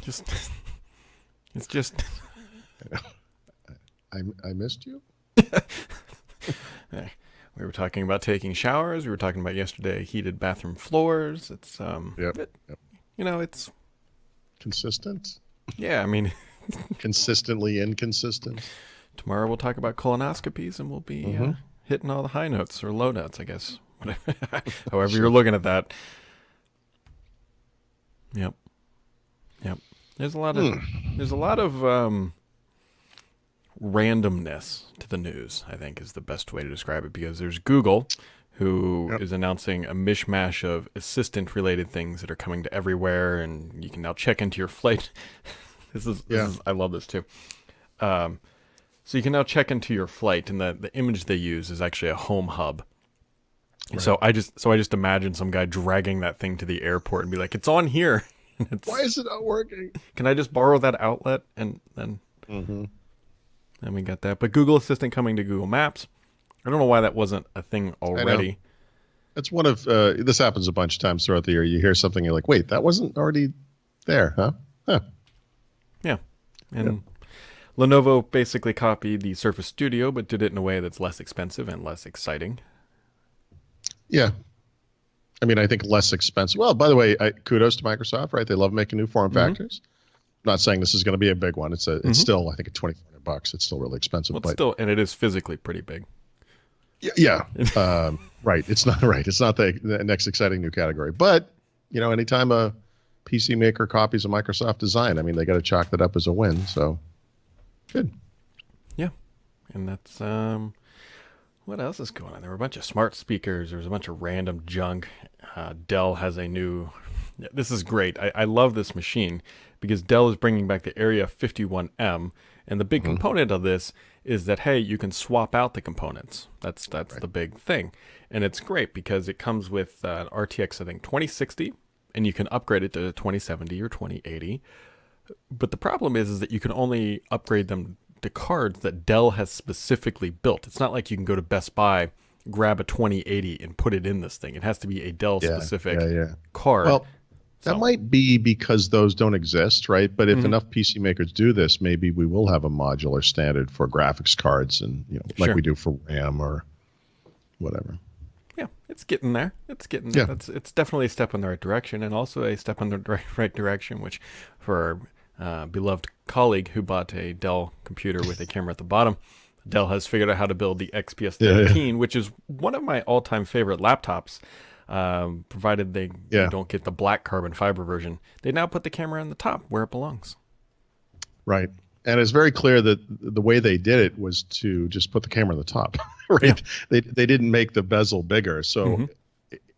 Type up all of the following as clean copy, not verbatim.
just it's just I missed you. we were talking about taking showers. We were talking about yesterday heated bathroom floors. It's Yep. it, Yep. it's Consistent. yeah. I mean, Consistently inconsistent. tomorrow we'll talk about colonoscopies, and we'll be Mm-hmm. hitting all the high notes or low notes, I guess. Whatever, however Sure. you're looking at that. Yep. Yep. There's a lot of Hmm. there's a lot of randomness to the news, I think is the best way to describe it, because there's Google, who Yep. is announcing a mishmash of assistant related things that are coming to everywhere, and you can now check into your flight. Yeah. I love this too. So you can now check into your flight, and the image they use is actually a home hub. Right. So I just imagine some guy dragging that thing to the airport and be like, "It's on here." And Why is it not working? can I just borrow that outlet? And Mm-hmm. then we got that. But Google Assistant coming to Google Maps. I don't know why that wasn't a thing already. It's one of this happens a bunch of times throughout the year. You hear something, you're like, wait, that wasn't already there, huh? Huh. Yeah. And Lenovo basically copied the Surface Studio, but did it in a way that's less expensive and less exciting. Yeah. I mean, I think less expensive. Well, by the way, kudos to Microsoft, right? They love making new form factors. I'm not saying this is going to be a big one. It's still, I think, at $2,400. It's still really expensive. Well, but and it is physically pretty big. yeah. Right. It's not right. It's not the next exciting new category. But, anytime a PC maker copies a Microsoft design, I mean, they got to chalk that up as a win. So good. Yeah. And that's what else is going on? There were a bunch of smart speakers. There was a bunch of random junk. Dell has a new. This is great. I love this machine because Dell is bringing back the Area 51M, and the big component of this is that hey, you can swap out the components. That's the big thing, and it's great because it comes with an RTX I think 2060, and you can upgrade it to 2070 or 2080. But the problem is that you can only upgrade them to cards that Dell has specifically built. It's not like you can go to Best Buy, grab a 2080 and put it in this thing. It has to be a Dell specific card. Well, that might be because those don't exist, right? But if enough PC makers do this, maybe we will have a modular standard for graphics cards, and like we do for RAM or whatever. Yeah, it's getting there. It's getting there. Yeah. It's definitely a step in the right direction, and also a step in the right direction, which for our beloved colleague who bought a Dell computer with a camera at the bottom, Dell has figured out how to build the XPS 13, which is one of my all-time favorite laptops, provided they don't get the black carbon fiber version. They now put the camera on the top where it belongs. Right. And it's very clear that the way they did it was to just put the camera on the top, right? Yeah. They didn't make the bezel bigger. So,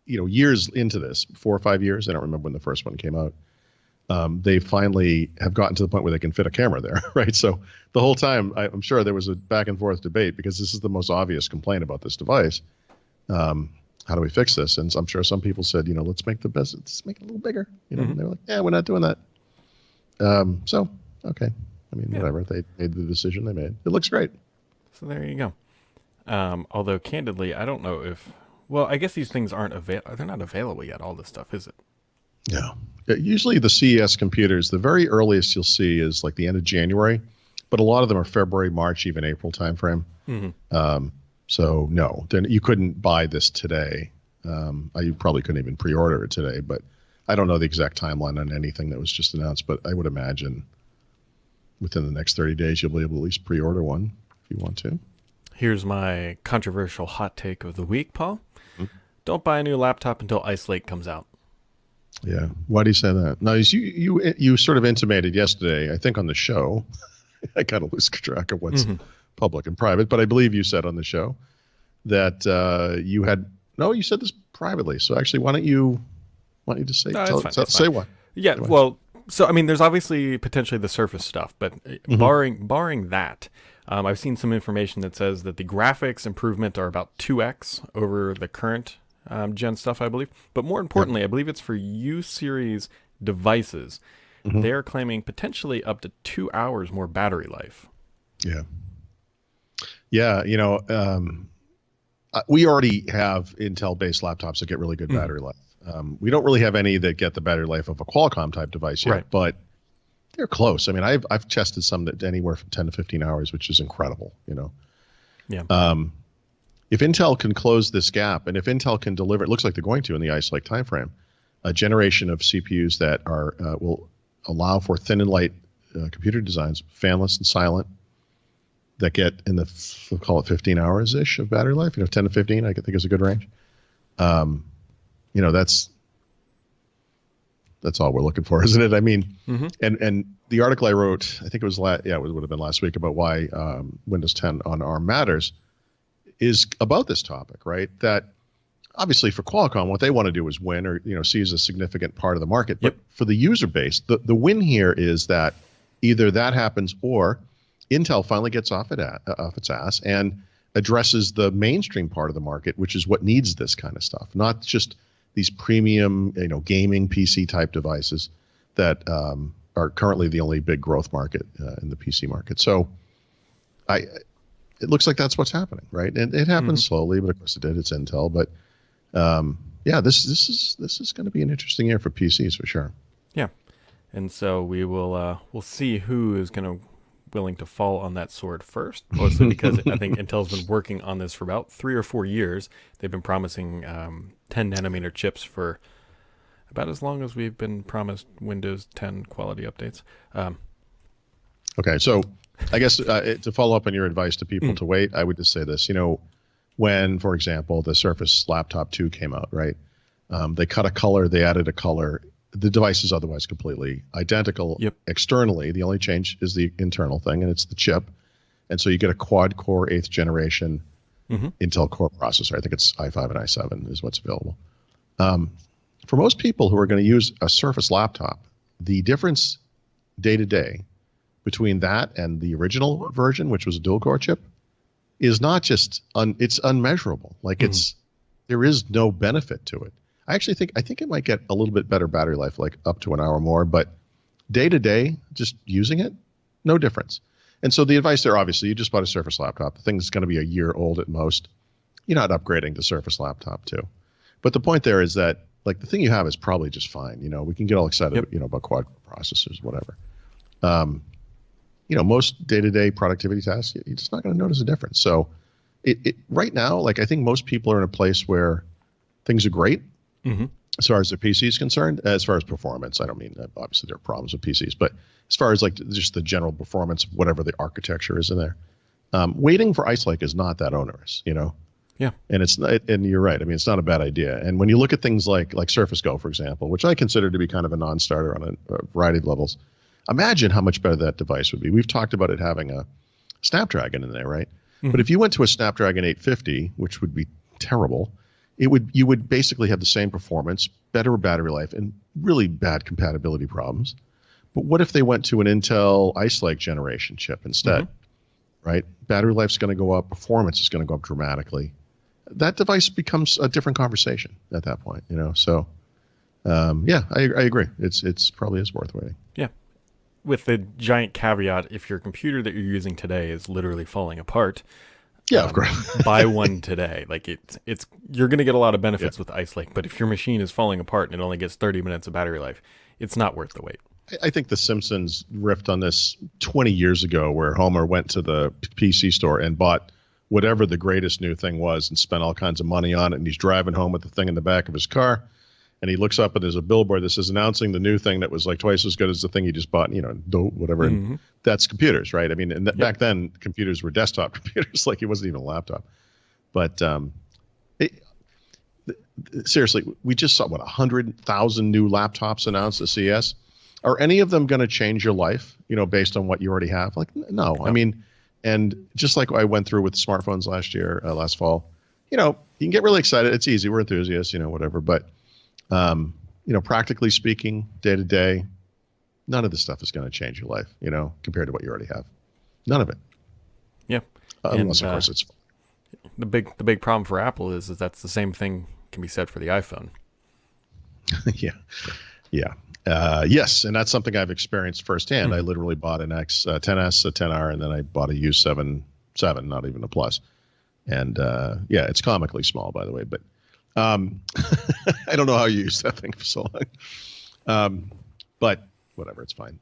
years into this, 4 or 5 years, I don't remember when the first one came out, they finally have gotten to the point where they can fit a camera there, right? So the whole time, I'm sure there was a back and forth debate because this is the most obvious complaint about this device. How do we fix this? And I'm sure some people said, let's make the bezel, let's make it a little bigger. And they were like, yeah, we're not doing that. So, okay. I mean, whatever. They made the decision they made. It looks great. So there you go. Although, candidly, I don't know if... Well, I guess these things they're not available yet, all this stuff, is it? No. Usually the CES computers, the very earliest you'll see is like the end of January, but a lot of them are February, March, even April timeframe. So, no, then you couldn't buy this today. You probably couldn't even pre-order it today, but I don't know the exact timeline on anything that was just announced, but I would imagine within the next 30 days, you'll be able to at least pre-order one if you want to. Here's my controversial hot take of the week, Paul. Don't buy a new laptop until Ice Lake comes out. Yeah. Why do you say that? Now, you sort of intimated yesterday, I think on the show, I kind of lose track of what's public and private, but I believe you said on the show that you said this privately. So actually, why don't you just say, say what? Yeah. Well, so, I mean, there's obviously potentially the Surface stuff, but barring that, I've seen some information that says that the graphics improvement are about 2x over the current gen stuff, I believe. But more importantly, I believe it's for U-series devices. They're claiming potentially up to 2 hours more battery life. Yeah. Yeah. We already have Intel-based laptops that get really good battery life. We don't really have any that get the battery life of a Qualcomm type device yet, Right. but they're close. I mean, I've tested some that anywhere from 10 to 15 hours, which is incredible. Yeah. If Intel can close this gap, and if Intel can deliver, it looks like they're going to in the Ice Lake timeframe, a generation of CPUs that are will allow for thin and light computer designs, fanless and silent, that get in the we'll call it 15 hours ish of battery life. 10 to 15, I think is a good range. That's all we're looking for, isn't it? I mean, and the article I wrote, I think it was it would have been last week, about why Windows 10 on ARM matters, is about this topic, right? That obviously for Qualcomm, what they want to do is win, or seize a significant part of the market. But for the user base, the win here is that either that happens or Intel finally gets off its ass and addresses the mainstream part of the market, which is what needs this kind of stuff, not just these premium, gaming PC type devices that are currently the only big growth market in the PC market. So, it looks like that's what's happening, right? And it happens slowly, but of course it did. It's Intel, but this is going to be an interesting year for PCs for sure. Yeah, and so we'll see who is willing to fall on that sword first, mostly because I think Intel's been working on this for about 3 or 4 years. They've been promising 10 nanometer chips for about as long as we've been promised Windows 10 quality updates. Okay, so I guess to follow up on your advice to people to wait, I would just say this. When, for example, the Surface Laptop 2 came out, right? They cut a color, they added a color. The device is otherwise completely identical externally. The only change is the internal thing, and it's the chip. And so you get a quad-core 8th generation Intel Core processor. I think it's i5 and i7 is what's available. For most people who are going to use a Surface laptop, the difference day-to-day between that and the original version, which was a dual-core chip, is not just it's unmeasurable. Like there is no benefit to it. I think it might get a little bit better battery life, like up to an hour more, but day to day, just using it, no difference. And so the advice there, obviously, you just bought a Surface laptop. The thing's going to be a year old at most. You're not upgrading to Surface Laptop 2. But the point there is that, like, the thing you have is probably just fine. We can get all excited, about quad processors, whatever. Most day-to-day productivity tasks, you're just not going to notice a difference. So right now, like, I think most people are in a place where things are great. As far as their PC is concerned. As far as performance, I don't mean obviously there are problems with PCs, but as far as like just the general performance, whatever the architecture is in there, waiting for Ice Lake is not that onerous, Yeah, and it's not, and you're right. I mean, it's not a bad idea. And when you look at things like Surface Go, for example, which I consider to be kind of a non-starter on a variety of levels, imagine how much better that device would be. We've talked about it having a Snapdragon in there, right? But if you went to a Snapdragon 850, which would be terrible, you would basically have the same performance, better battery life, and really bad compatibility problems. But what if they went to an Intel Ice Lake generation chip instead, right? Battery life's going to go up, performance is going to go up dramatically. That device becomes a different conversation at that point, So, I agree. It's probably is worth waiting. Yeah, with the giant caveat: if your computer that you're using today is literally falling apart. Yeah, of course. Buy one today. Like it's you're going to get a lot of benefits with Ice Lake, but if your machine is falling apart and it only gets 30 minutes of battery life, it's not worth the wait. I think The Simpsons riffed on this 20 years ago, where Homer went to the PC store and bought whatever the greatest new thing was and spent all kinds of money on it. And he's driving home with the thing in the back of his car. And he looks up and there's a billboard that says announcing the new thing that was like twice as good as the thing he just bought, whatever. And that's computers, right? I mean, and back then computers were desktop computers, like it wasn't even a laptop. But seriously, we just saw 100,000 new laptops announced at CES. Are any of them going to change your life, based on what you already have? Like, no. I mean, and just like I went through with smartphones last fall, you can get really excited. It's easy. We're enthusiasts, whatever. But practically speaking, day to day, none of this stuff is going to change your life, compared to what you already have. None of it. Yeah. Unless, of course, it's the big problem for Apple is that's the same thing can be said for the iPhone. Yeah. Yes, and that's something I've experienced firsthand. I literally bought an X 10s, a 10R, and then I bought a U7, not even a Plus. And it's comically small, by the way, but Um, I don't know how you used that thing for so long. But whatever, it's fine.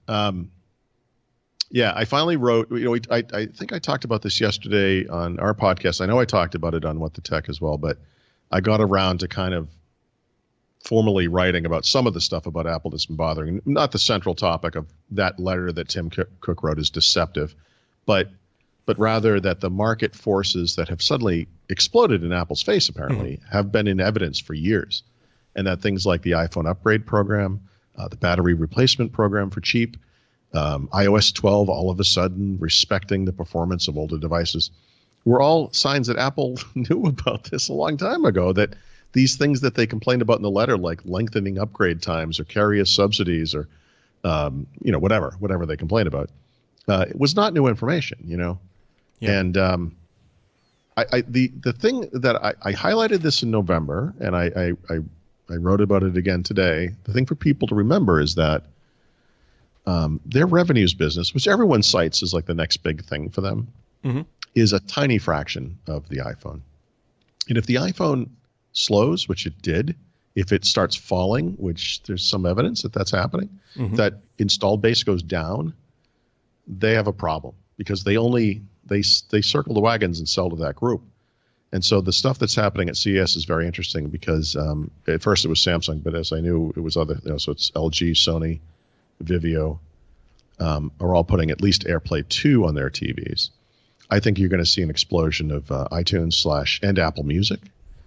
Yeah, I finally wrote, I think I talked about this yesterday on our podcast. I know I talked about it on What the Tech as well, but I got around to kind of formally writing about some of the stuff about Apple that's been bothering. Not the central topic of that letter that Tim Cook wrote is deceptive, but rather that the market forces that have suddenly exploded in Apple's face apparently have been in evidence for years, and that things like the iPhone upgrade program, the battery replacement program for cheap, iOS 12 all of a sudden respecting the performance of older devices were all signs that Apple knew about this a long time ago, that these things that they complained about in the letter, like lengthening upgrade times or carrier subsidies or whatever they complained about, it was not new information, Yeah. And the thing that I highlighted this in November, and I wrote about it again today. The thing for people to remember is that their revenues business, which everyone cites as like the next big thing for them, is a tiny fraction of the iPhone. And if the iPhone slows, which it did, if it starts falling, which there's some evidence that that's happening, that installed base goes down, they have a problem, because they circle the wagons and sell to that group. And so the stuff that's happening at CES is very interesting, because at first it was Samsung, but as I knew, it was other, so it's LG, Sony, Viveo, are all putting at least AirPlay 2 on their TVs. I think you're going to see an explosion of iTunes and Apple Music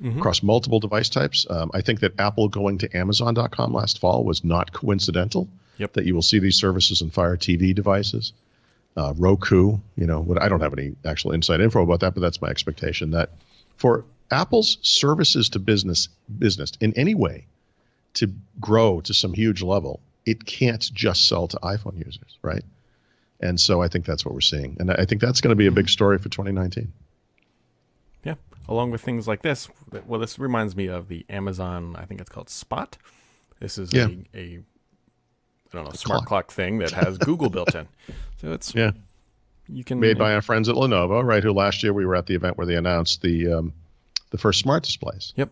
across multiple device types. I think that Apple going to Amazon.com last fall was not coincidental. Yep. That you will see these services on Fire TV devices. Roku, I don't have any actual inside info about that, but that's my expectation, that for Apple's services to business in any way to grow to some huge level, it can't just sell to iPhone users, right? And so I think that's what we're seeing. And I think that's going to be a big story for 2019. Yeah, along with things like this. Well, this reminds me of the Amazon, I think it's called Spot. This is a I don't know, smart clock thing that has Google built in. So it's you can made by our friends at Lenovo, right? Who last year we were at the event where they announced the first smart displays. Yep.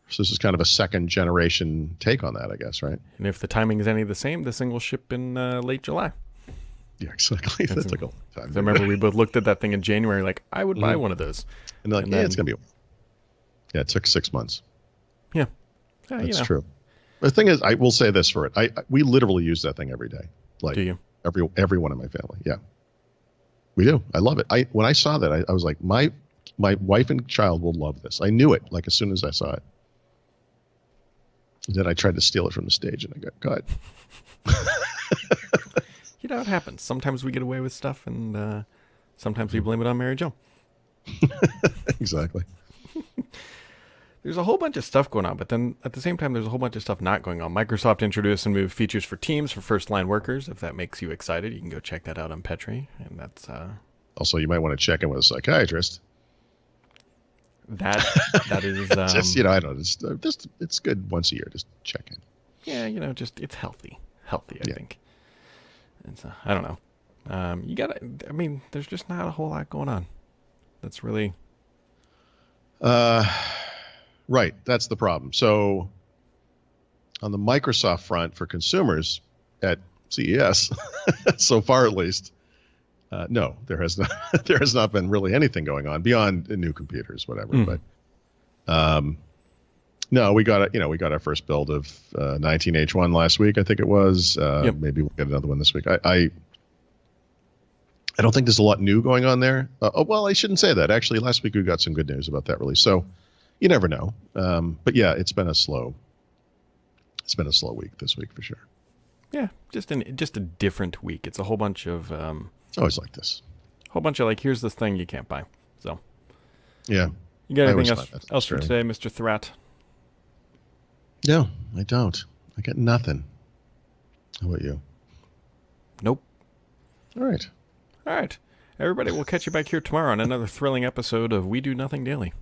So this is kind of a second generation take on that, I guess, right? And if the timing is any the same, this thing will ship in late July. Yeah, exactly. That took a long time. I remember we both looked at that thing in January, like, I would buy one of those. And they're like, it's going to be. Yeah, it took 6 months. Yeah. That's true. The thing is, I will say this for it. We literally use that thing every day. Like, do you? Everyone in my family. Yeah. We do. I love it. When I saw that, I was like, my wife and child will love this. I knew it, like, as soon as I saw it. Then I tried to steal it from the stage and I got caught. It happens. Sometimes we get away with stuff, and sometimes we blame it on Mary Jo. Exactly. There's a whole bunch of stuff going on, but then at the same time, there's a whole bunch of stuff not going on. Microsoft introduced some new features for Teams for first-line workers. If that makes you excited, you can go check that out on Petri. And that's also, you might want to check in with a psychiatrist. That is just I don't know. It's good once a year. Just check in. Yeah, just it's healthy. I think. It's I don't know. You gotta. I mean, there's just not a whole lot going on. That's really. Right. That's the problem. So, on the Microsoft front for consumers at CES, so far at least, no, there has not been really anything going on beyond new computers, whatever. But no, we got our first build of 19H1 last week, I think it was. Maybe we'll get another one this week. I don't think there's a lot new going on there. Well, I shouldn't say that. Actually, last week we got some good news about that release. So you never know. But yeah, it's been a slow week this week for sure. Yeah, just a different week. It's a whole bunch of it's always like this. Whole bunch of like, here's this thing you can't buy. So yeah. You got anything else for today, Mr. Thrat? No, I don't. I got nothing. How about you? Nope. All right. Everybody, we'll catch you back here tomorrow on another thrilling episode of We Do Nothing Daily.